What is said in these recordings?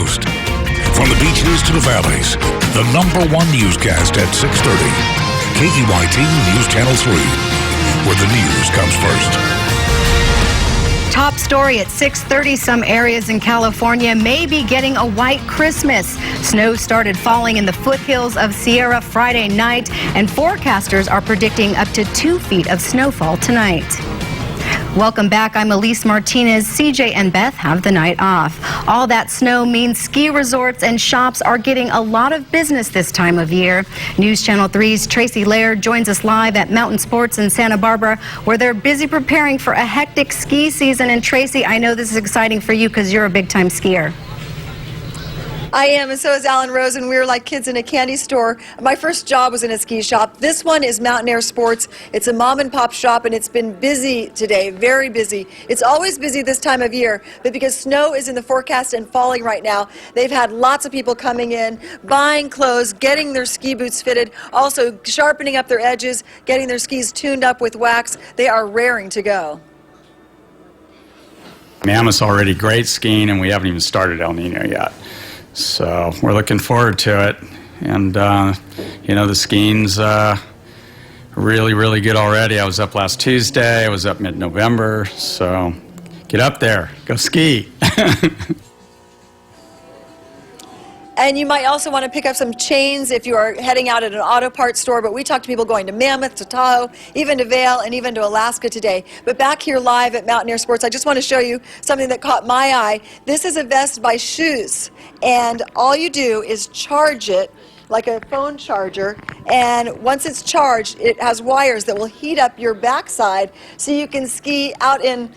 coast. From the beaches to the valleys, the #1 newscast at 6:30. KEYT News Channel 3, where the news comes first. Top story at 6:30, some areas in California may be getting a white Christmas. Snow started falling in the foothills of Sierra Friday night, and forecasters are predicting up to 2 feet of snowfall tonight. Welcome back. I'm Elise Martinez. CJ and Beth have the night off. All that snow means ski resorts and shops are getting a lot of business this time of year. News Channel 3's Tracy Laird joins us live at Mountain Sports in Santa Barbara, where they're busy preparing for a hectic ski season. And Tracy, I know this is exciting for you because you're a big-time skier. I am, and so is Alan Rose, and we were like kids in a candy store. My first job was in a ski shop. This one is Mountain Air Sports. It's a mom and pop shop, and it's been busy today, very busy. It's always busy this time of year, but because snow is in the forecast and falling right now, they've had lots of people coming in, buying clothes, getting their ski boots fitted, also sharpening up their edges, getting their skis tuned up with wax. They are raring to go. Mammoth's already great skiing, and we haven't even started El Nino yet. So we're looking forward to it. And, the skiing's really, really good already. I was up last Tuesday. I was up mid-November. So get up there. Go ski. And you might also want to pick up some chains if you are heading out at an auto parts store. But we talked to people going to Mammoth, to Tahoe, even to Vail, and even to Alaska today. But back here live at Mountain Air Sports, I just want to show you something that caught my eye. This is a vest by Shoes. And all you do is charge it like a phone charger. And once it's charged, it has wires that will heat up your backside so you can ski out in,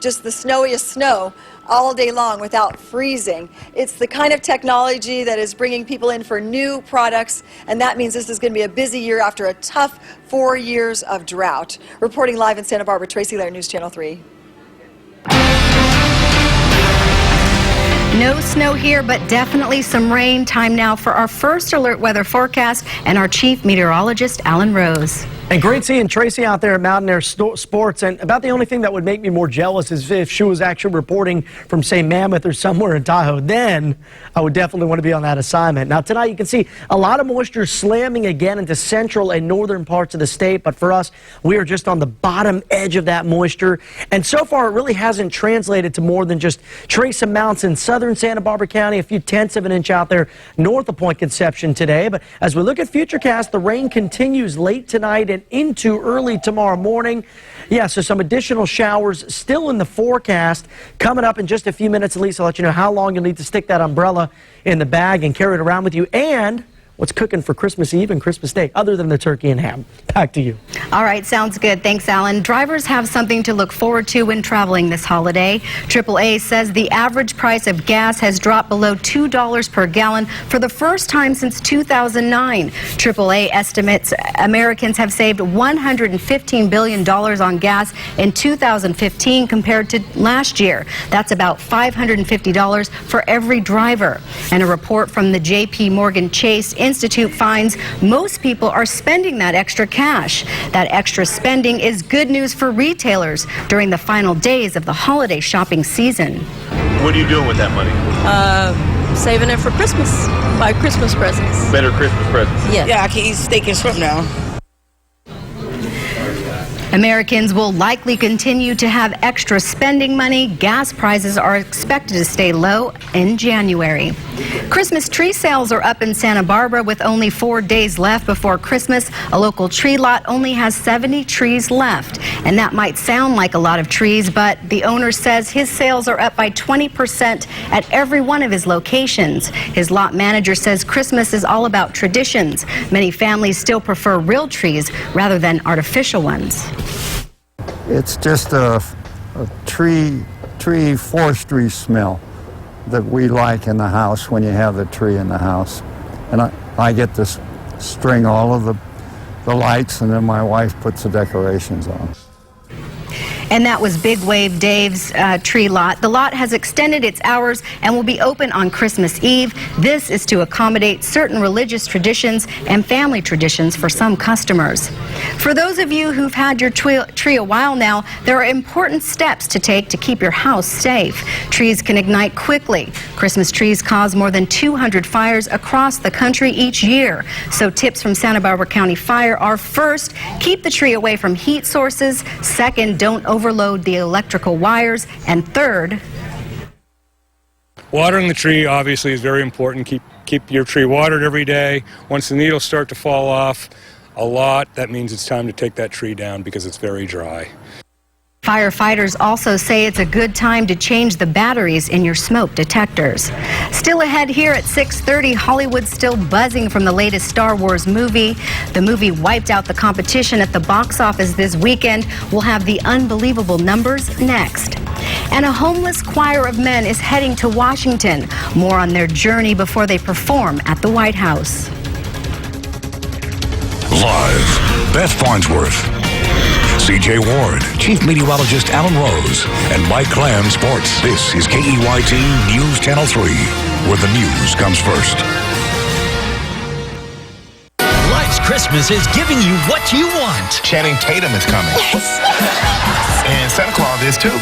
just the snowiest snow all day long without freezing. It's the kind of technology that is bringing people in for new products, and that means this is going to be a busy year after a tough 4 years of drought. Reporting live in Santa Barbara, Tracy Laird, News Channel 3. No snow here, but definitely some rain. Time now for our first alert weather forecast and our chief meteorologist, Alan Rose. And great seeing Tracy out there at Mountain Air Sports. And about the only thing that would make me more jealous is if she was actually reporting from, say, Mammoth or somewhere in Tahoe. Then I would definitely want to be on that assignment. Now, tonight you can see a lot of moisture slamming again into central and northern parts of the state. But for us, we are just on the bottom edge of that moisture. And so far, it really hasn't translated to more than just trace amounts in southern Santa Barbara County, a few tenths of an inch out there north of Point Conception today. But as we look at Futurecast, the rain continues late tonight and into early tomorrow morning. Yeah, so some additional showers still in the forecast. Coming up in just a few minutes, at least I'll let you know how long you'll need to stick that umbrella in the bag and carry it around with you, and what's cooking for Christmas Eve and Christmas Day, other than the turkey and ham. Back to you. All right, sounds good. Thanks, Alan. Drivers have something to look forward to when traveling this holiday. AAA says the average price of gas has dropped below $2 per gallon for the first time since 2009. AAA estimates Americans have saved $115 billion on gas in 2015 compared to last year. That's about $550 for every driver. And a report from the J.P. Morgan Chase Institute finds most people are spending that extra cash. That extra spending is good news for retailers during the final days of the holiday shopping season. What are you doing with that money? Saving it for Christmas. Buy Christmas presents. Better Christmas presents. Yeah. Yeah, I can eat steak and shrimp now. Americans will likely continue to have extra spending money. Gas prices are expected to stay low in January. Christmas tree sales are up in Santa Barbara with only 4 days left before Christmas. A local tree lot only has 70 trees left. And that might sound like a lot of trees, but the owner says his sales are up by 20% at every one of his locations. His lot manager says Christmas is all about traditions. Many families still prefer real trees rather than artificial ones. It's just a tree forestry smell that we like in the house when you have the tree in the house. And I get to string all of the lights, and then my wife puts the decorations on. And that was Big Wave Dave's tree lot. The lot has extended its hours and will be open on Christmas Eve. This is to accommodate certain religious traditions and family traditions for some customers. For those of you who've had your tree a while now, there are important steps to take to keep your house safe. Trees can ignite quickly. Christmas trees cause more than 200 fires across the country each year. So tips from Santa Barbara County Fire are: first, keep the tree away from heat sources. Second, don't overload the electrical wires. And third, watering the tree obviously is very important. Keep your tree watered every day. Once the needles start to fall off a lot, that means it's time to take that tree down because it's very dry. firefighters also say it's a good time to change the batteries in your smoke detectors. Still ahead here at 6:30, Hollywood's still buzzing from the latest Star Wars movie. The movie wiped out the competition at the box office this weekend. We'll have the unbelievable numbers next. And a homeless choir of men is heading to Washington. More on their journey before they perform at the White House. Live, Beth Farnsworth, CJ Ward, Chief Meteorologist Alan Rose, and Mike Clam Sports. This is KEYT News Channel 3, where the news comes first. Life's Christmas is giving you what you want. Channing Tatum is coming. And Santa Claus is too.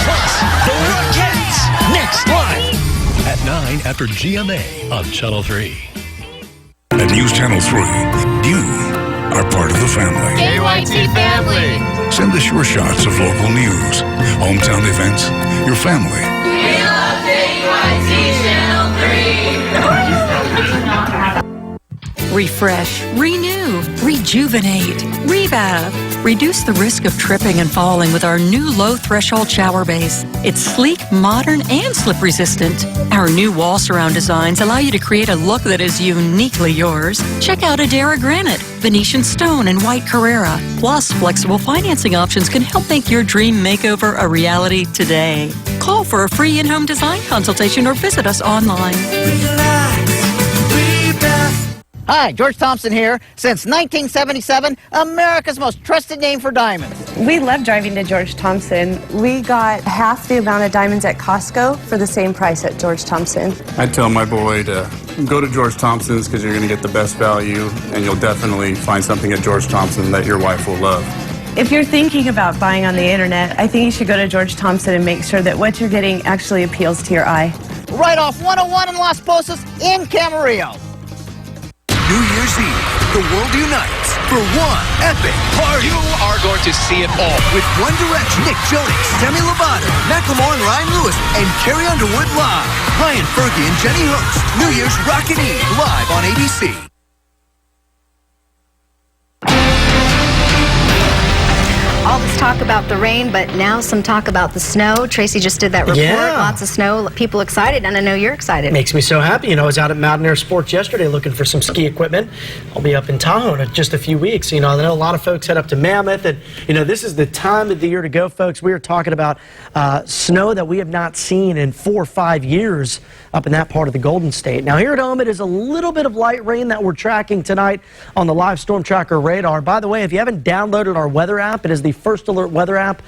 Plus, the Rockettes. Next live At 9 after GMA on Channel 3. At News Channel 3, you are part of the family. KYT family. Send us your shots of local news, hometown events, your family. We love KYT Channel 3. Refresh, renew, rejuvenate, rebath. Reduce the risk of tripping and falling with our new low-threshold shower base. It's sleek, modern, and slip-resistant. Our new wall surround designs allow you to create a look that is uniquely yours. Check out Adara Granite, Venetian Stone, and White Carrara. Plus, flexible financing options can help make your dream makeover a reality today. Call for a free in-home design consultation or visit us online. Hi, George Thompson here. Since 1977, America's most trusted name for diamonds. We love driving to George Thompson. We got half the amount of diamonds at Costco for the same price at George Thompson. I tell my boy to go to George Thompson's because you're going to get the best value, and you'll definitely find something at George Thompson that your wife will love. If you're thinking about buying on the internet, I think you should go to George Thompson and make sure that what you're getting actually appeals to your eye. Right off 101 in Las Posas in Camarillo. New Year's Eve, the world unites for one epic party. You are going to see it all. With One Direction, Nick Jonas, Demi Lovato, Macklemore and Ryan Lewis, and Carrie Underwood live. Ryan Fergie and Jenny host New Year's Rockin' Eve live on ABC. All this talk about the rain, but now some talk about the snow. Tracy just did that report. Yeah. Lots of snow. People excited, and I know you're excited. Makes me so happy. You know, I was out at Mountain Air Sports yesterday looking for some ski equipment. I'll be up in Tahoe in just a few weeks. You know, I know a lot of folks head up to Mammoth, and, you know, this is the time of the year to go, folks. We are talking about snow that we have not seen in 4 or 5 years up in that part of the Golden State. Now, here at home, it is a little bit of light rain that we're tracking tonight on the live storm tracker radar. By the way, if you haven't downloaded our weather app, it is the First Alert weather app.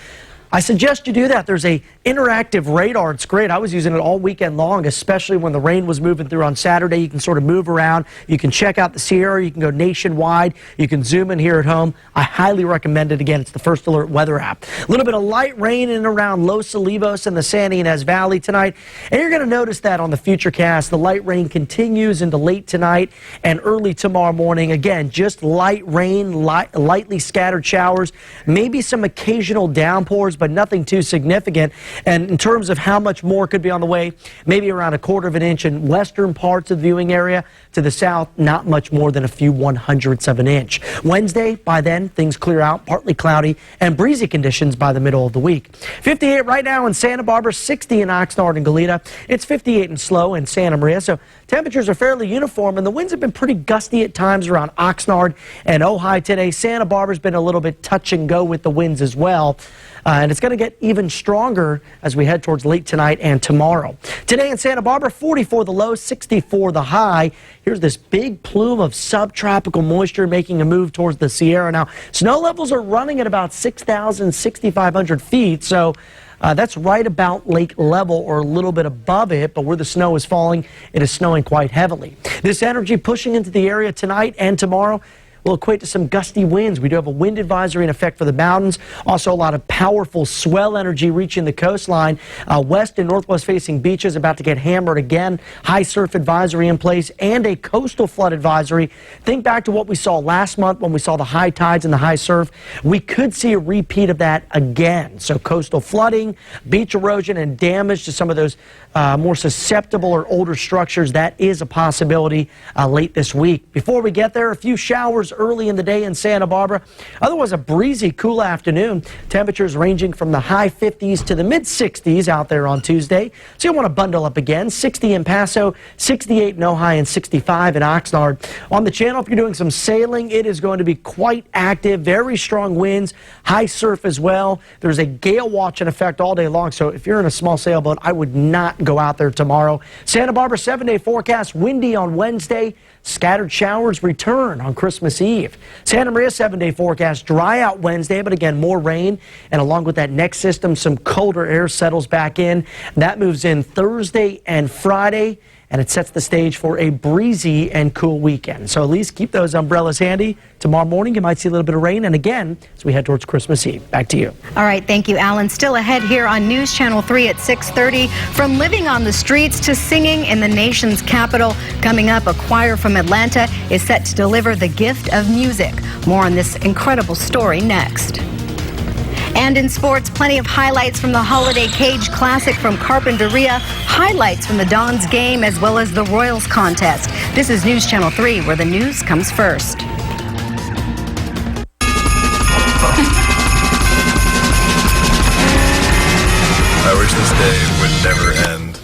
I suggest you do that. There's a interactive radar. It's great. I was using it all weekend long, especially when the rain was moving through on Saturday. You can sort of move around. You can check out the Sierra. You can go nationwide. You can zoom in here at home. I highly recommend it. Again, it's the First Alert weather app. A little bit of light rain in and around Los Olivos and the Santa Ynez Valley tonight. And you're going to notice that on the Futurecast. The light rain continues into late tonight and early tomorrow morning. Again, just light rain, lightly scattered showers, maybe some occasional downpours, but nothing too significant. And in terms of how much more could be on the way, maybe around 1/4 of an inch in western parts of the viewing area. To the south, not much more than a few 100ths of an inch. Wednesday, by then, things clear out, partly cloudy and breezy conditions by the middle of the week. 58 right now in Santa Barbara, 60 in Oxnard and Goleta. It's 58 in Slow and Santa Maria. So temperatures are fairly uniform, and the winds have been pretty gusty at times around Oxnard and Ojai today. Santa Barbara's been a little bit touch and go with the winds as well. and it's going to get even stronger as we head towards late tonight and tomorrow. Today in Santa Barbara, 44 the low, 64 the high. Here's this big plume of subtropical moisture making a move towards the Sierra. Now, snow levels are running at about 6,000, 6,500 feet, so that's right about lake level or a little bit above it, but where the snow is falling, it is snowing quite heavily. This energy pushing into the area tonight and tomorrow will equate to some gusty winds. We do have a wind advisory in effect for the mountains. Also a lot of powerful swell energy reaching the coastline. West and northwest facing beaches about to get hammered again. High surf advisory in place and a coastal flood advisory. Think back to what we saw last month when we saw the high tides and the high surf. We could see a repeat of that again. So coastal flooding, beach erosion, and damage to some of those more susceptible or older structures, that is a possibility late this week. Before we get there, a few showers early in the day in Santa Barbara. Otherwise, a breezy, cool afternoon. Temperatures ranging from the high 50s to the mid 60s out there on Tuesday. So you'll want to bundle up again. 60 in Paso, 68 in Ojai, and 65 in Oxnard. On the channel, if you're doing some sailing, it is going to be quite active. Very strong winds, high surf as well. There's a gale watch in effect all day long. So if you're in a small sailboat, I would not go out there tomorrow. Santa Barbara 7-day forecast, windy on Wednesday. Scattered showers return on Christmas Eve. Santa Maria 7-day forecast, dry out Wednesday, but again, more rain. And along with that next system, some colder air settles back in. That moves in Thursday and Friday, and it sets the stage for a breezy and cool weekend. So at least keep those umbrellas handy. Tomorrow morning, you might see a little bit of rain, and again, as we head towards Christmas Eve. Back to you. All right, thank you, Alan. Still ahead here on News Channel 3 at 6:30. From living on the streets to singing in the nation's capital. Coming up, a choir from Atlanta is set to deliver the gift of music. More on this incredible story next. And in sports, plenty of highlights from the Holiday Cage Classic from Carpinteria, highlights from the Dons game, as well as the Royals contest. This is News Channel 3, where the news comes first. I wish this day would never end.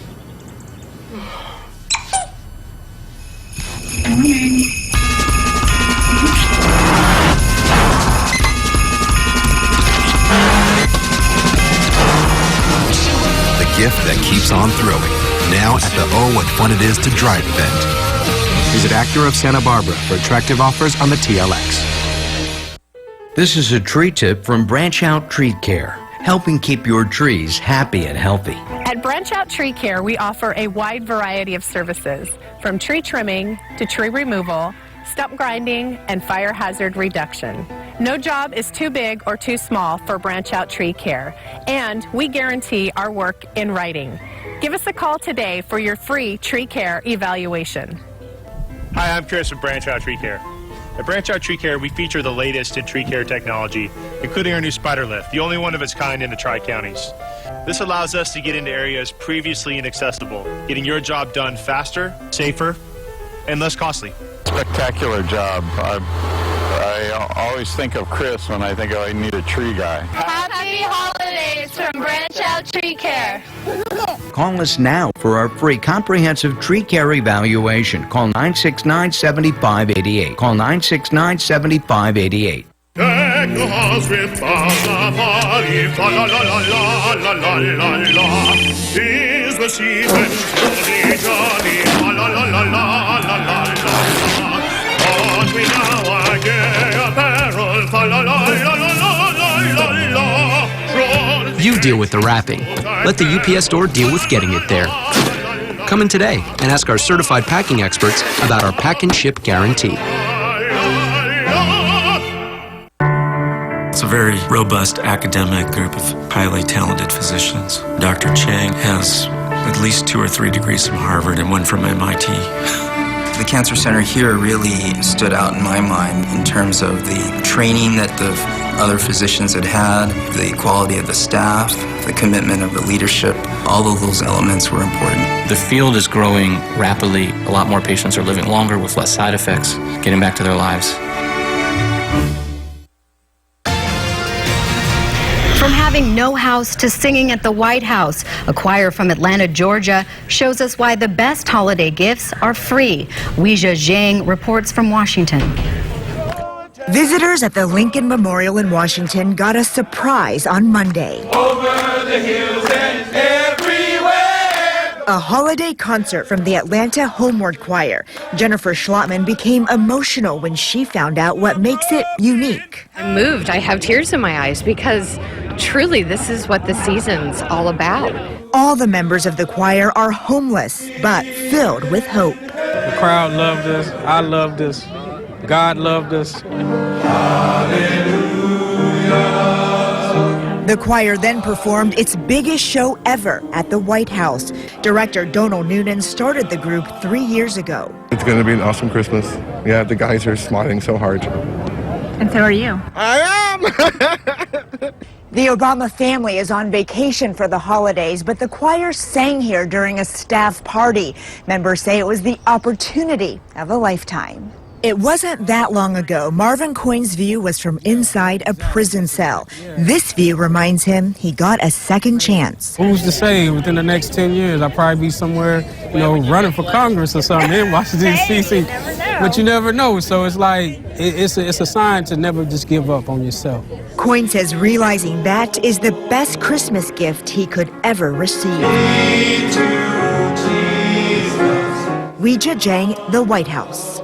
Gift that keeps on throwing. Now at the Oh What Fun It Is to Drive event. Visit Acura of Santa Barbara for attractive offers on the TLX. This is a tree tip from Branch Out Tree Care, helping keep your trees happy and healthy. At Branch Out Tree Care, we offer a wide variety of services, from tree trimming to tree removal, stump grinding, and fire hazard reduction. No job is too big or too small for Branch Out Tree Care, and we guarantee our work in writing. Give us a call today for your free tree care evaluation. Hi, I'm Chris from Branch Out Tree Care. At Branch Out Tree Care, we feature the latest in tree care technology, including our new spider lift, the only one of its kind in the Tri-Counties. This allows us to get into areas previously inaccessible, getting your job done faster, safer, and less costly. Spectacular job. I always think of Chris when I think I need a tree guy. Happy holidays from Branch Out Tree Care. Call us now for our free comprehensive tree care evaluation. Call 969-7588. Call 969-7588. You deal with the wrapping. Let the UPS store deal with getting it there. Come in today and ask our certified packing experts about our pack and ship guarantee. It's a very robust academic group of highly talented physicians. Dr. Chang has at least 2 or 3 degrees from Harvard and 1 from MIT. The Cancer Center here really stood out in my mind in terms of the training that the other physicians had had, the quality of the staff, the commitment of the leadership. All of those elements were important. The field is growing rapidly. A lot more patients are living longer with less side effects, getting back to their lives. From having no house to singing at the White House, a choir from Atlanta, Georgia, shows us why the best holiday gifts are free. Weijia Zhang reports from Washington. Visitors at the Lincoln Memorial in Washington got a surprise on Monday. Over the hills and everywhere. A holiday concert from the Atlanta Homeward Choir. Jennifer Schlottman became emotional when she found out what makes it unique. I'm moved. I have tears in my eyes because truly this is what the season's all about. All the members of the choir are homeless, but filled with hope. The crowd loved us. I loved us. God loved us. The choir then performed its biggest show ever at the White House. Director Donald Noonan started the group 3 years ago. It's going to be an awesome Christmas. Yeah, the guys are smiling so hard. And so are you. I am! The Obama family is on vacation for the holidays, but the choir sang here during a staff party. Members say it was the opportunity of a lifetime. It wasn't that long ago. Marvin Coyne's view was from inside a prison cell. This view reminds him he got a second chance. Who's to say within the next 10 years I'll probably be somewhere, running for Congress or something in Washington, D.C. But you never know. So it's like, it's a sign to never just give up on yourself. Coyne says realizing that is the best Christmas gift he could ever receive. Weijia Jiang, the White House.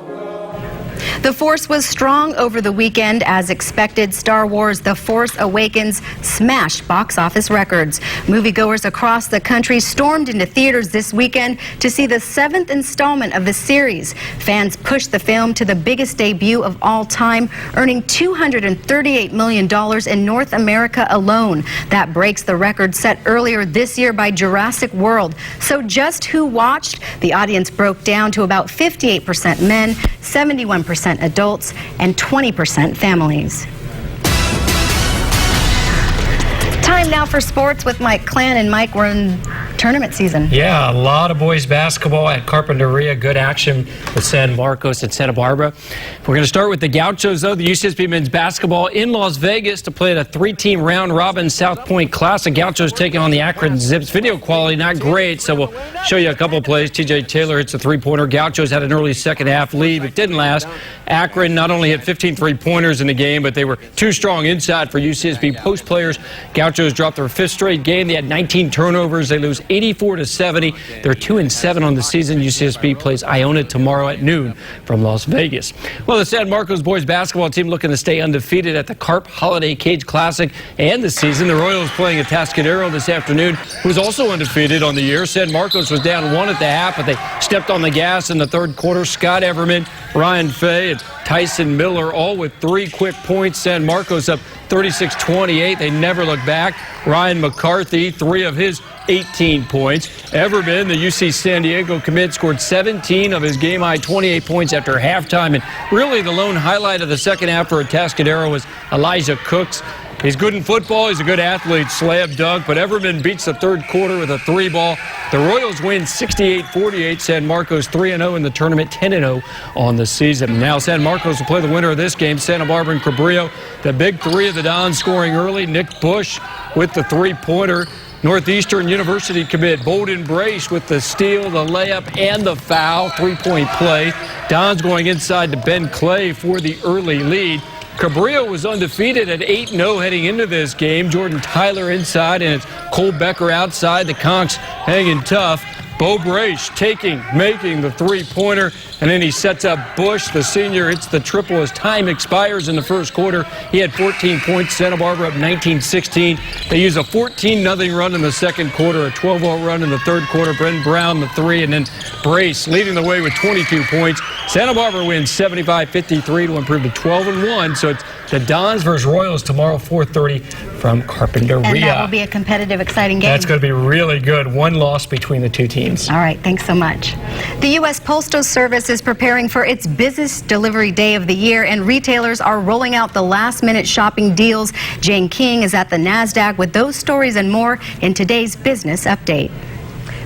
The Force was strong over the weekend. As expected, Star Wars The Force Awakens smashed box office records. Moviegoers across the country stormed into theaters this weekend to see the 7th installment of the series. Fans pushed the film to the biggest debut of all time, earning $238 million in North America alone. That breaks the record set earlier this year by Jurassic World. So just who watched? The audience broke down to about 58% men, 71% adults, and 20% families. Time now for sports with Mike Clan. And Mike, we're in tournament season. Yeah, a lot of boys basketball at Carpinteria. Good action with San Marcos and Santa Barbara. We're going to start with the Gauchos, though. The UCSB men's basketball in Las Vegas to play at a 3-team round-robin South Point Classic. Gauchos taking on the Akron Zips. Video quality not great, so we'll show you a couple plays. TJ Taylor hits a three-pointer. Gauchos had an early second-half lead, but didn't last. Akron not only hit 15 three-pointers in the game, but they were too strong inside for UCSB post players. Gauchos dropped their 5th straight game. They had 19 turnovers. They lose 84-70. They're 2-7 on the season. UCSB plays Iona tomorrow at noon from Las Vegas. Well, the San Marcos boys basketball team looking to stay undefeated at the Carp Holiday Cage Classic and the season. The Royals playing Atascadero this afternoon, who's also undefeated on the year. San Marcos was down 1 at the half, but they stepped on the gas in the third quarter. Scott Everman, Ryan Fay, and Tyson Miller all with 3 quick points. San Marcos up 36-28. They never look back. Ryan McCarthy, 3 of his 18 points. Everman, the UC San Diego commit, scored 17 of his game-high 28 points after halftime. And really the lone highlight of the second half for Atascadero was Elijah Cooks. He's good in football. He's a good athlete, slam dunk. But Everman beats the third quarter with a 3-ball. The Royals win 68-48. San Marcos 3-0 in the tournament, 10-0 on the season. Now San Marcos will play the winner of this game, Santa Barbara and Cabrillo. The big three of the Dons scoring early. Nick Bush with the three-pointer. Northeastern University commit Bolden Brace with the steal, the layup, and the foul. 3-point play. Dons going inside to Ben Clay for the early lead. Cabrillo was undefeated at 8-0 heading into this game. Jordan Tyler inside, and it's Cole Becker outside. The Conks hanging tough. Bo Brace making the three-pointer, and then he sets up Bush. The senior hits the triple as time expires in the first quarter. He had 14 points. Santa Barbara up 19-16. They use a 14-0 run in the second quarter, a 12-0 run in the third quarter. Brendan Brown, the 3, and then Brace leading the way with 22 points. Santa Barbara wins 75-53 to improve to 12-1. So it's the Dons versus Royals tomorrow, 4:30 from Carpinteria. And that will be a competitive, exciting game. That's going to be really good. One loss between the two teams. All right, thanks so much. The U.S. Postal Service is preparing for its busiest delivery day of the year, and retailers are rolling out the last-minute shopping deals. Jane King is at the NASDAQ with those stories and more in today's Business Update.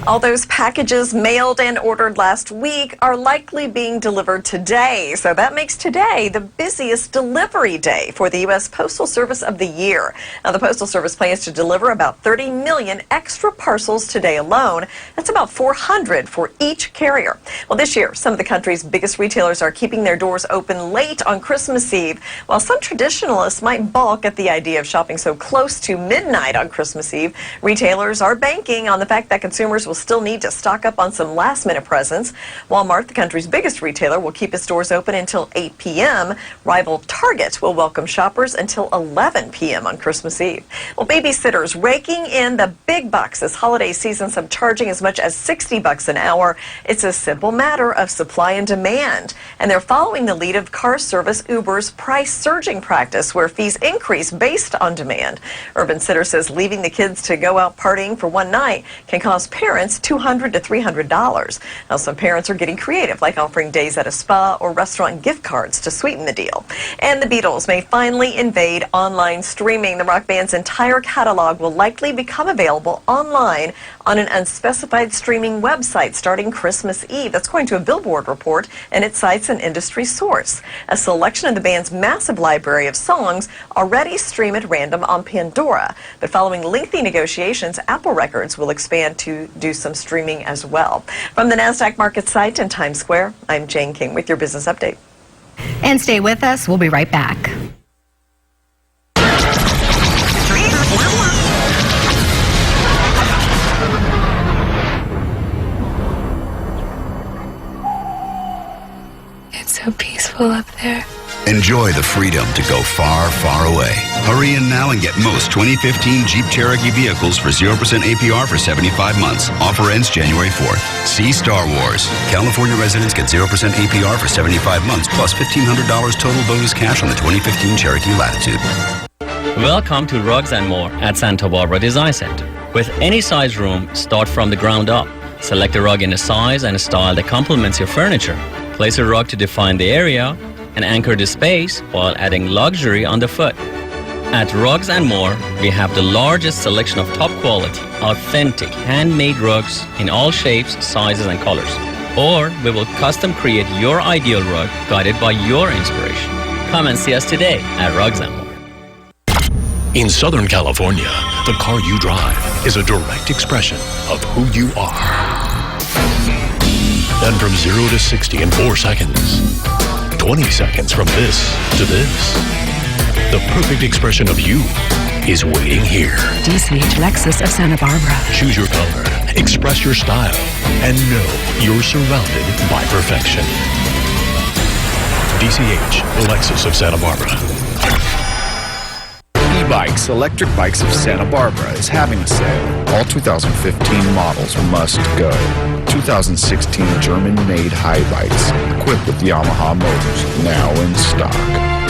All those packages mailed and ordered last week are likely being delivered today. So that makes today the busiest delivery day for the U.S. Postal Service of the year. Now, the Postal Service plans to deliver about 30 million extra parcels today alone. That's about 400 for each carrier. Well, this year, some of the country's biggest retailers are keeping their doors open late on Christmas Eve, while some traditionalists might balk at the idea of shopping so close to midnight on Christmas Eve. Retailers are banking on the fact that consumers will still need to stock up on some last-minute presents. Walmart, the country's biggest retailer, will keep its doors open until 8 p.m. Rival Target will welcome shoppers until 11 p.m. on Christmas Eve. Well, babysitters raking in the big bucks this holiday season, some charging as much as $60 an hour. It's a simple matter of supply and demand, and they're following the lead of car service Uber's price surging practice, where fees increase based on demand. Urban Sitter says leaving the kids to go out partying for one night can cost parents $200 to $300. Now, some parents are getting creative, like offering days at a spa or restaurant gift cards to sweeten the deal. And the Beatles may finally invade online streaming. The rock band's entire catalog will likely become available online on an unspecified streaming website starting Christmas Eve. That's according to a Billboard report, and it cites an industry source. A selection of the band's massive library of songs already stream at random on Pandora. But following lengthy negotiations, Apple Records will expand to do some streaming as well. From the NASDAQ market site in Times Square, I'm Jane King with your business update. And stay with us. We'll be right back. It's so peaceful up there. Enjoy the freedom to go far, far away. Hurry in now and get most 2015 Jeep Cherokee vehicles for 0% APR for 75 months. Offer ends January 4th. See Star Wars. California residents get 0% APR for 75 months plus $1,500 total bonus cash on the 2015 Cherokee Latitude. Welcome to Rugs and More at Santa Barbara Design Center. With any size room, start from the ground up. Select a rug in a size and a style that complements your furniture. Place a rug to define the area and anchor the space while adding luxury on the foot. At Rugs and More, we have the largest selection of top quality, authentic, handmade rugs in all shapes, sizes, and colors. Or we will custom create your ideal rug guided by your inspiration. Come and see us today at Rugs and More. In Southern California, the car you drive is a direct expression of who you are. And from 0 to 60 in 4 seconds. 20 seconds from this to this. The perfect expression of you is waiting here. DCH Lexus of Santa Barbara. Choose your color, express your style, and know you're surrounded by perfection. DCH Lexus of Santa Barbara. E-Bikes, Electric Bikes of Santa Barbara is having a sale. All 2015 models must go. 2016 German-made high bikes equipped with Yamaha motors now in stock.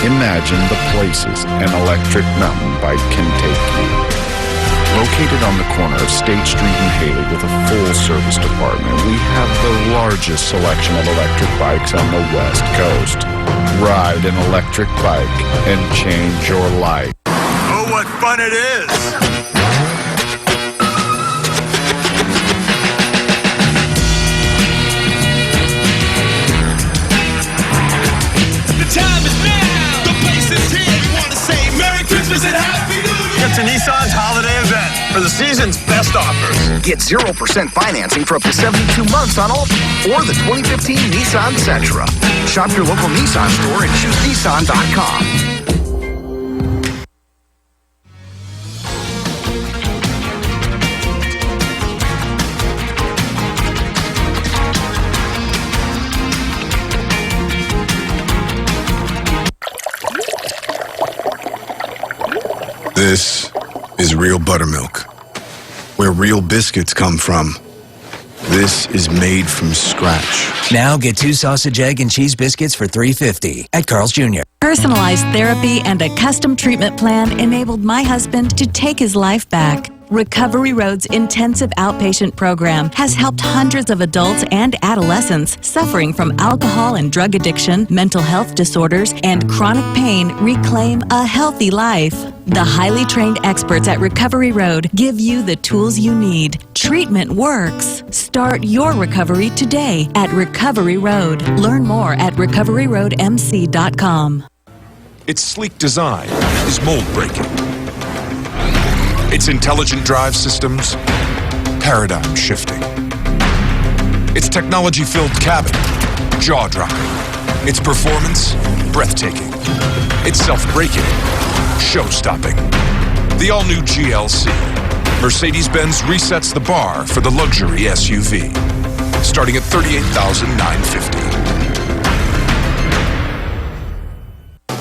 Imagine the places an electric mountain bike can take you. Located on the corner of State Street and Haley with a full service department, we have the largest selection of electric bikes on the West Coast. Ride an electric bike and change your life. Oh, what fun it is! The time is now. The place is here. We want to say Merry Christmas and Happy New Year. It's a Nissan's holiday event for the season's best offers. Get 0% financing for up to 72 months on all or the 2015 Nissan Sentra. Shop your local Nissan store and choose Nissan.com. This is real buttermilk, where real biscuits come from. This is made from scratch. Now get 2 sausage, egg, and cheese biscuits for $3.50 at Carl's Jr. Personalized therapy and a custom treatment plan enabled my husband to take his life back. Recovery Road's intensive outpatient program has helped hundreds of adults and adolescents suffering from alcohol and drug addiction, mental health disorders, and chronic pain reclaim a healthy life. The highly trained experts at Recovery Road give you the tools you need. Treatment works. Start your recovery today at Recovery Road. Learn more at recoveryroadmc.com. Its sleek design is mold-breaking. Its intelligent drive systems, paradigm-shifting. Its technology-filled cabin, jaw-dropping. Its performance, breathtaking. Its self-braking, show-stopping. The all-new GLC. Mercedes-Benz resets the bar for the luxury SUV, starting at $38,950.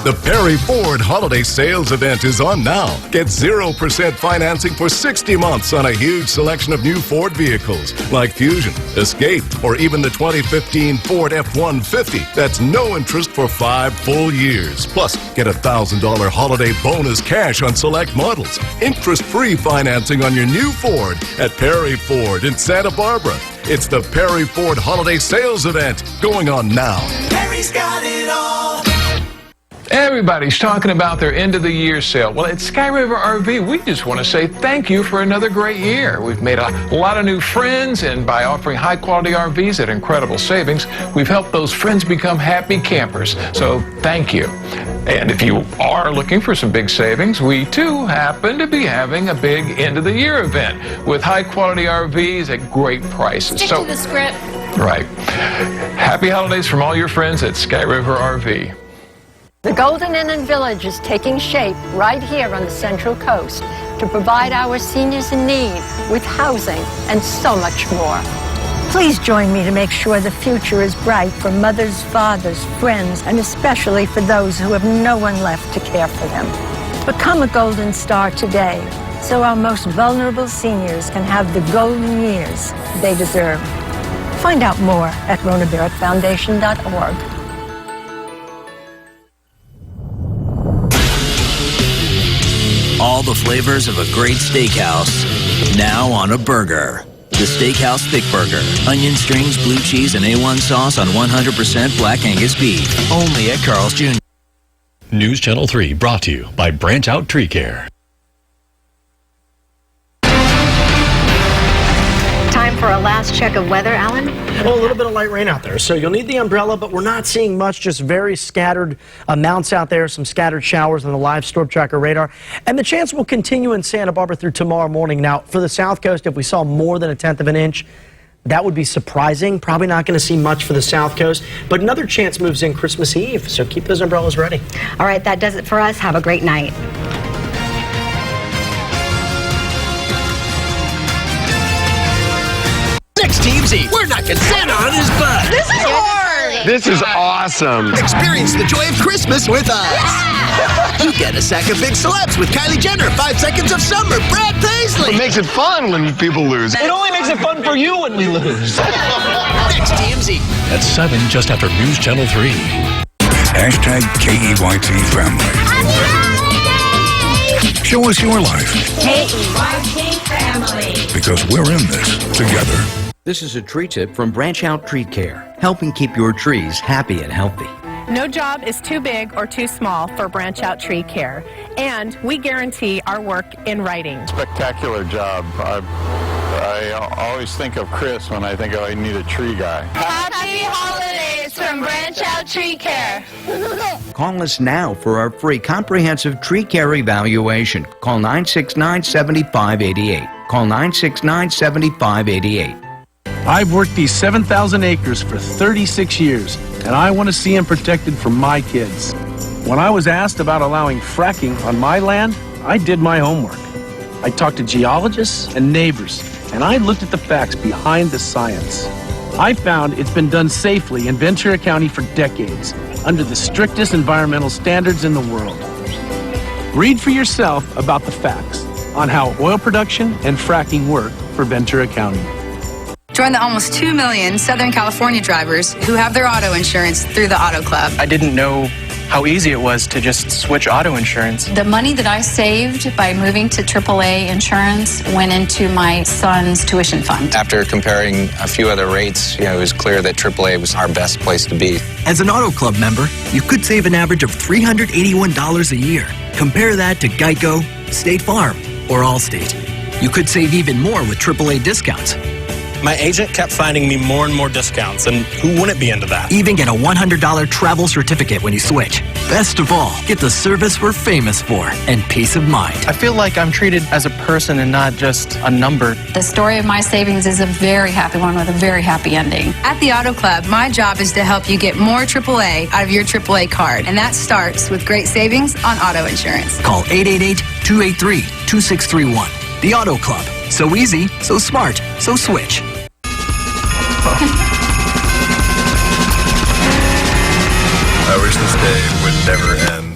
The Perry Ford Holiday Sales Event is on now. Get 0% financing for 60 months on a huge selection of new Ford vehicles like Fusion, Escape, or even the 2015 Ford F-150. That's no interest for 5 full years. Plus, get $1,000 holiday bonus cash on select models. Interest-free financing on your new Ford at Perry Ford in Santa Barbara. It's the Perry Ford Holiday Sales Event going on now. Perry's got it all. Everybody's talking about their end-of-the-year sale. Well, at Sky River RV, we just want to say thank you for another great year. We've made a lot of new friends, and by offering high-quality RVs at incredible savings, we've helped those friends become happy campers. So thank you. And if you are looking for some big savings, we too happen to be having a big end-of-the-year event with high-quality RVs at great prices. Stick to the script. Right. Happy holidays from all your friends at Sky River RV. The Golden Inn Village is taking shape right here on the Central Coast to provide our seniors in need with housing and so much more. Please join me to make sure the future is bright for mothers, fathers, friends, and especially for those who have no one left to care for them. Become a Golden Star today so our most vulnerable seniors can have the golden years they deserve. Find out more at RonaBarrettFoundation.org. All the flavors of a great steakhouse, now on a burger. The Steakhouse Thick Burger. Onion strings, blue cheese, and A1 sauce on 100% Black Angus beef. Only at Carl's Jr. News Channel 3 brought to you by Branch Out Tree Care. Time for a last check of weather, Alan. Well, a little bit of light rain out there, so you'll need the umbrella, but we're not seeing much, just very scattered amounts out there, some scattered showers on the live storm tracker radar. And the chance will continue in Santa Barbara through tomorrow morning. Now, for the South Coast, if we saw more than 1/10 of an inch, that would be surprising. Probably not going to see much for the South Coast, but another chance moves in Christmas Eve, so keep those umbrellas ready. All right, that does it for us. Have a great night. Next Teamsy, we're knocking Santa on his butt. This is hard. This is awesome. Experience the joy of Christmas with us. Yeah. You get a sack of big celebs with Kylie Jenner, 5 Seconds of Summer, Brad Paisley. It makes it fun when people lose. It only makes it fun for you when we lose. Next Teamsy. At 7, just after News Channel 3. Hashtag KEYT family. Show us your life. KEYT family. Because we're in this together. This is a tree tip from Branch Out Tree Care, helping keep your trees happy and healthy. No job is too big or too small for Branch Out Tree Care, and we guarantee our work in writing. Spectacular job. I always think of Chris when I think I need a tree guy. Happy holidays from Branch Out Tree Care. Call us now for our free comprehensive tree care evaluation. Call 969-7588. Call 969-7588. I've worked these 7,000 acres for 36 years, and I want to see them protected for my kids. When I was asked about allowing fracking on my land, I did my homework. I talked to geologists and neighbors, and I looked at the facts behind the science. I found it's been done safely in Ventura County for decades, under the strictest environmental standards in the world. Read for yourself about the facts on how oil production and fracking work for Ventura County. Join the almost 2 million Southern California drivers who have their auto insurance through the Auto Club. I didn't know how easy it was to just switch auto insurance. The money that I saved by moving to AAA insurance went into my son's tuition fund. After comparing a few other rates, it was clear that AAA was our best place to be. As an Auto Club member, you could save an average of $381 a year. Compare that to Geico, State Farm, or Allstate. You could save even more with AAA discounts. My agent kept finding me more and more discounts, and who wouldn't be into that? Even get a $100 travel certificate when you switch. Best of all, get the service we're famous for and peace of mind. I feel like I'm treated as a person and not just a number. The story of my savings is a very happy one with a very happy ending. At the Auto Club, my job is to help you get more AAA out of your AAA card, and that starts with great savings on auto insurance. Call 888-283-2631. The Auto Club. So easy, so smart, so switch. I wish this day would never end.